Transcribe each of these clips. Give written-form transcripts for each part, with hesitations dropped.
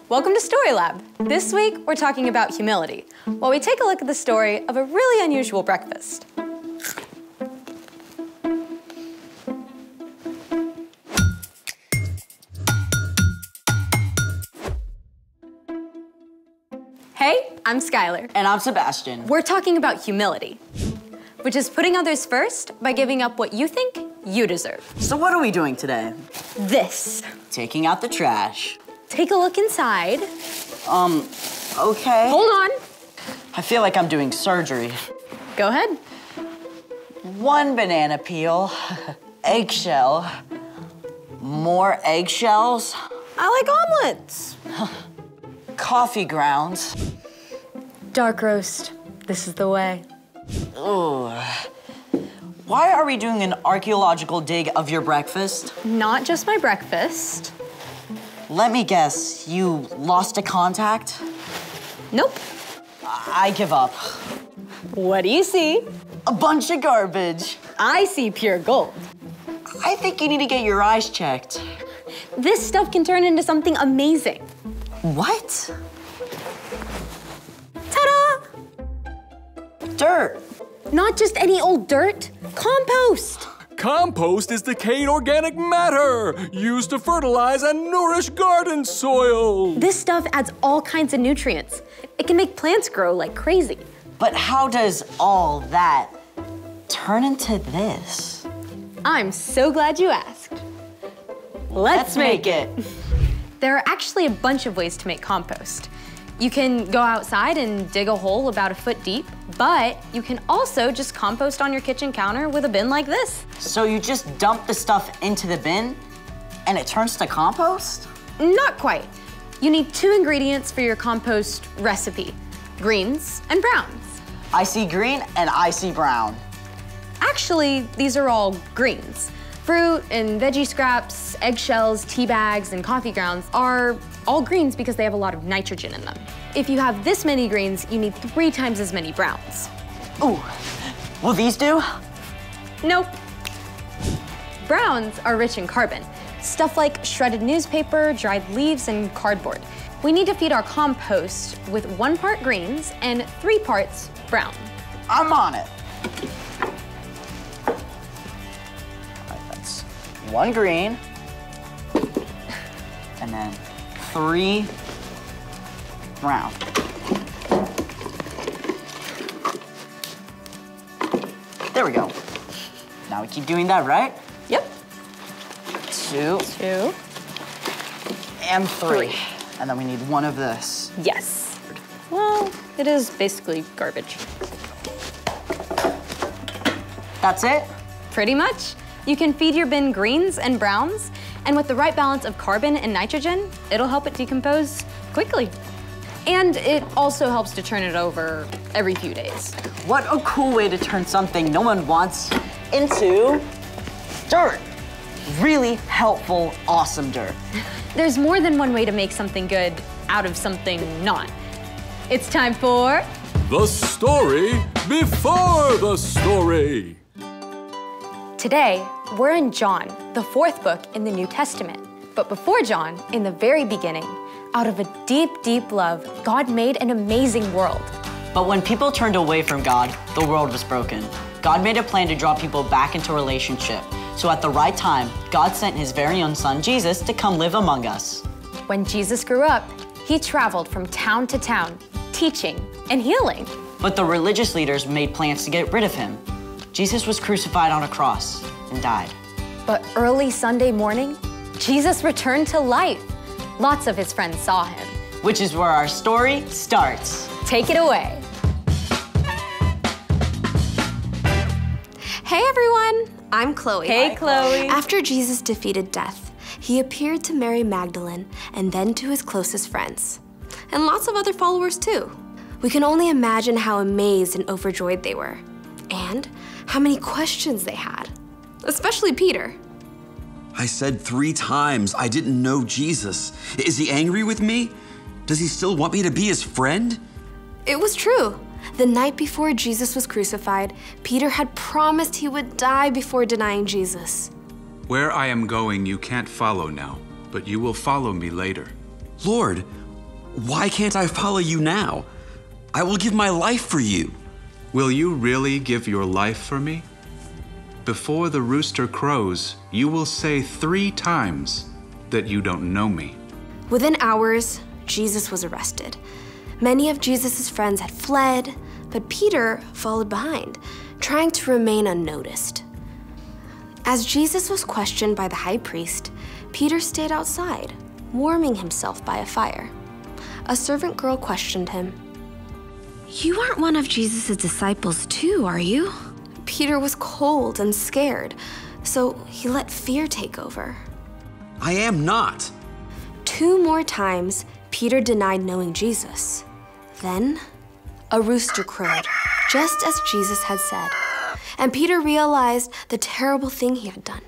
Welcome to StoryLab. This week, we're talking about humility, while we take a look at the story of a really unusual breakfast. Hey, I'm Skylar. And I'm Sebastian. We're talking about humility, which is putting others first by giving up what you think you deserve. So what are we doing today? This. Taking out the trash. Take a look inside. Okay. Hold on. I feel like I'm doing surgery. Go ahead. 1 banana peel, eggshell, more eggshells, I like omelets. coffee grounds. Dark roast. This is the way. Ooh. Why are we doing an archaeological dig of your breakfast? Not just my breakfast. Let me guess, you lost a contact? Nope. I give up. What do you see? A bunch of garbage. I see pure gold. I think you need to get your eyes checked. This stuff can turn into something amazing. What? Ta-da! Dirt. Not just any old dirt. Compost. Compost is decayed organic matter used to fertilize and nourish garden soil. This stuff adds all kinds of nutrients. It can make plants grow like crazy. But how does all that turn into this? I'm so glad you asked. Let's make it. There are actually a bunch of ways to make compost. You can go outside and dig a hole about 1 foot deep, but you can also just compost on your kitchen counter with a bin like this. So you just dump the stuff into the bin and it turns to compost? Not quite. You need 2 ingredients for your compost recipe, greens and browns. I see green and I see brown. Actually, these are all greens. Fruit and veggie scraps, eggshells, tea bags, and coffee grounds are all greens because they have a lot of nitrogen in them. If you have this many greens, you need 3 times as many browns. Ooh, will these do? Nope. Browns are rich in carbon, stuff like shredded newspaper, dried leaves, and cardboard. We need to feed our compost with 1 part greens and 3 parts brown. I'm on it. All right, that's 1 green, and then 3 brown. There we go. Now we keep doing that, right? Yep. 2 2. and 3. And then we need 1 of this. Yes. Well, it is basically garbage. That's it? Pretty much. You can feed your bin greens and browns, and with the right balance of carbon and nitrogen, it'll help it decompose quickly. And it also helps to turn it over every few days. What a cool way to turn something no one wants into dirt. Really helpful, awesome dirt. There's more than one way to make something good out of something not. It's time for... The story before the story. Today, we're in John, the 4th book in the New Testament. But before John, in the very beginning, out of a deep, deep love, God made an amazing world. But when people turned away from God, the world was broken. God made a plan to draw people back into relationship. So at the right time, God sent his very own son, Jesus, to come live among us. When Jesus grew up, he traveled from town to town, teaching and healing. But the religious leaders made plans to get rid of him. Jesus was crucified on a cross and died. But early Sunday morning, Jesus returned to life. Lots of his friends saw him. Which is where our story starts. Take it away. Hey everyone, I'm Chloe. Hey, Chloe. After Jesus defeated death, he appeared to Mary Magdalene and then to his closest friends, and lots of other followers too. We can only imagine how amazed and overjoyed they were, and how many questions they had, especially Peter. I said 3 times I didn't know Jesus. Is he angry with me? Does he still want me to be his friend? It was true. The night before Jesus was crucified, Peter had promised he would die before denying Jesus. Where I am going, you can't follow now, but you will follow me later. Lord, why can't I follow you now? I will give my life for you. Will you really give your life for me? Before the rooster crows, you will say 3 times that you don't know me. Within hours, Jesus was arrested. Many of Jesus' friends had fled, but Peter followed behind, trying to remain unnoticed. As Jesus was questioned by the high priest, Peter stayed outside, warming himself by a fire. A servant girl questioned him. You aren't one of Jesus' disciples too, are you? Peter was cold and scared, so he let fear take over. I am not. 2 more times, Peter denied knowing Jesus. Then, a rooster crowed, just as Jesus had said, and Peter realized the terrible thing he had done.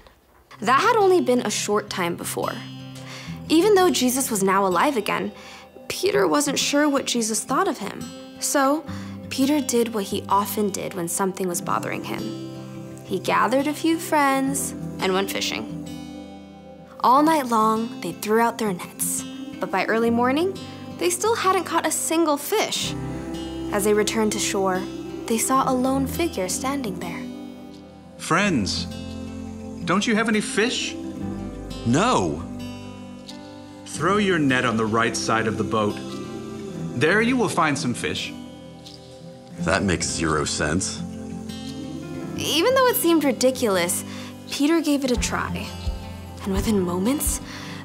That had only been a short time before. Even though Jesus was now alive again, Peter wasn't sure what Jesus thought of him. So, Peter did what he often did when something was bothering him. He gathered a few friends and went fishing. All night long, they threw out their nets, but by early morning, they still hadn't caught a single fish. As they returned to shore, they saw a lone figure standing there. Friends, don't you have any fish? No. Throw your net on the right side of the boat. There you will find some fish. That makes 0 sense. Even though it seemed ridiculous, Peter gave it a try. And within moments,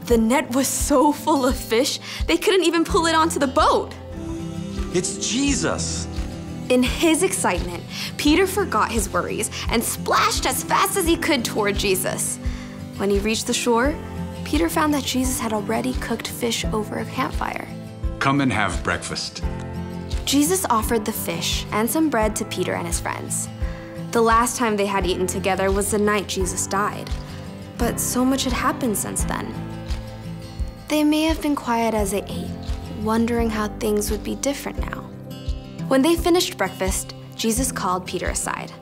the net was so full of fish, they couldn't even pull it onto the boat. It's Jesus. In his excitement, Peter forgot his worries and splashed as fast as he could toward Jesus. When he reached the shore, Peter found that Jesus had already cooked fish over a campfire. Come and have breakfast. Jesus offered the fish and some bread to Peter and his friends. The last time they had eaten together was the night Jesus died. But so much had happened since then. They may have been quiet as they ate, wondering how things would be different now. When they finished breakfast, Jesus called Peter aside.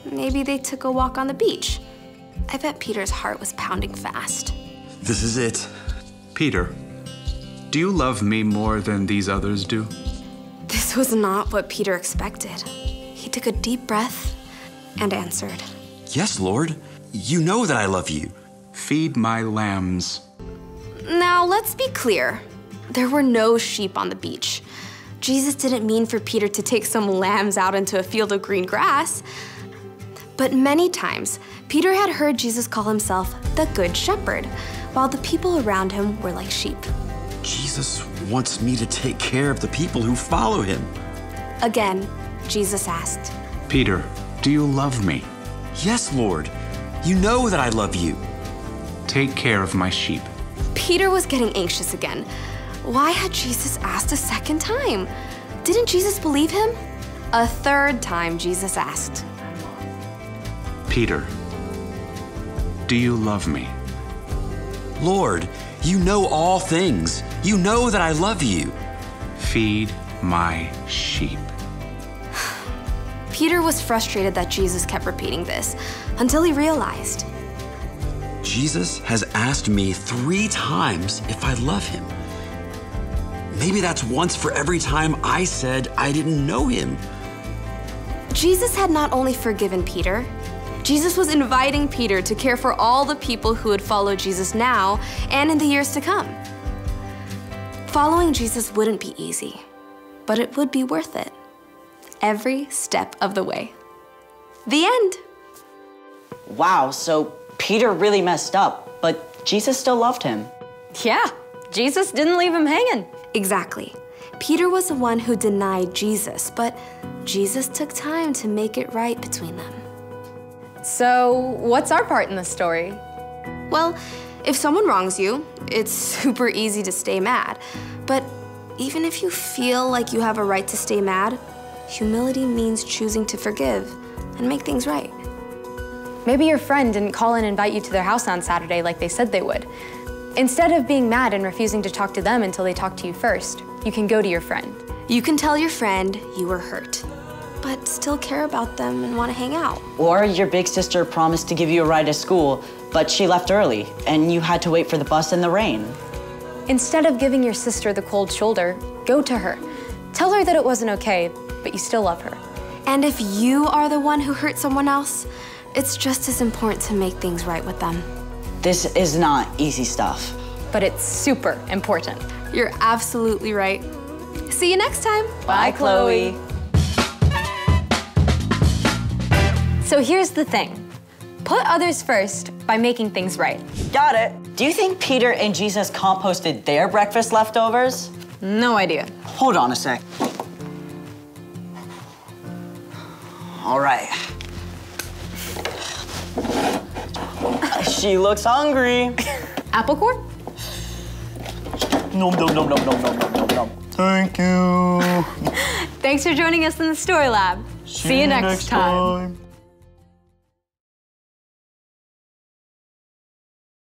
Maybe they took a walk on the beach. I bet Peter's heart was pounding fast. This is it. Peter, do you love me more than these others do? This was not what Peter expected. He took a deep breath and answered. Yes, Lord. You know that I love you. Feed my lambs. Now, let's be clear. There were no sheep on the beach. Jesus didn't mean for Peter to take some lambs out into a field of green grass. But many times, Peter had heard Jesus call himself the Good Shepherd, while the people around him were like sheep. Jesus wants me to take care of the people who follow him. Again, Jesus asked, Peter, do you love me? Yes, Lord. You know that I love you. Take care of my sheep. Peter was getting anxious again. Why had Jesus asked a second time? Didn't Jesus believe him? A third time, Jesus asked, Peter, do you love me? Lord, you know all things. You know that I love you. Feed my sheep. Peter was frustrated that Jesus kept repeating this until he realized. Jesus has asked me 3 times if I love him. Maybe that's once for every time I said I didn't know him. Jesus had not only forgiven Peter, Jesus was inviting Peter to care for all the people who would follow Jesus now and in the years to come. Following Jesus wouldn't be easy, but it would be worth it. Every step of the way. The end. Wow, so Peter really messed up, but Jesus still loved him. Yeah, Jesus didn't leave him hanging. Exactly. Peter was the one who denied Jesus, but Jesus took time to make it right between them. So, what's our part in the story? Well, if someone wrongs you, it's super easy to stay mad. But even if you feel like you have a right to stay mad, humility means choosing to forgive and make things right. Maybe your friend didn't call and invite you to their house on Saturday like they said they would. Instead of being mad and refusing to talk to them until they talk to you first, you can go to your friend. You can tell your friend you were hurt, but still care about them and want to hang out. Or your big sister promised to give you a ride to school, but she left early, and you had to wait for the bus in the rain. Instead of giving your sister the cold shoulder, go to her. Tell her that it wasn't okay, but you still love her. And if you are the one who hurt someone else, it's just as important to make things right with them. This is not easy stuff. But it's super important. You're absolutely right. See you next time. Bye, Chloe. So here's the thing. Put others first by making things right. Got it. Do you think Peter and Jesus composted their breakfast leftovers? No idea. Hold on a sec. All right. She looks hungry. Apple core? Nom, nom, nom, nom, nom, nom, nom, nom. Thank you. Thanks for joining us in the Story Lab. See you next time.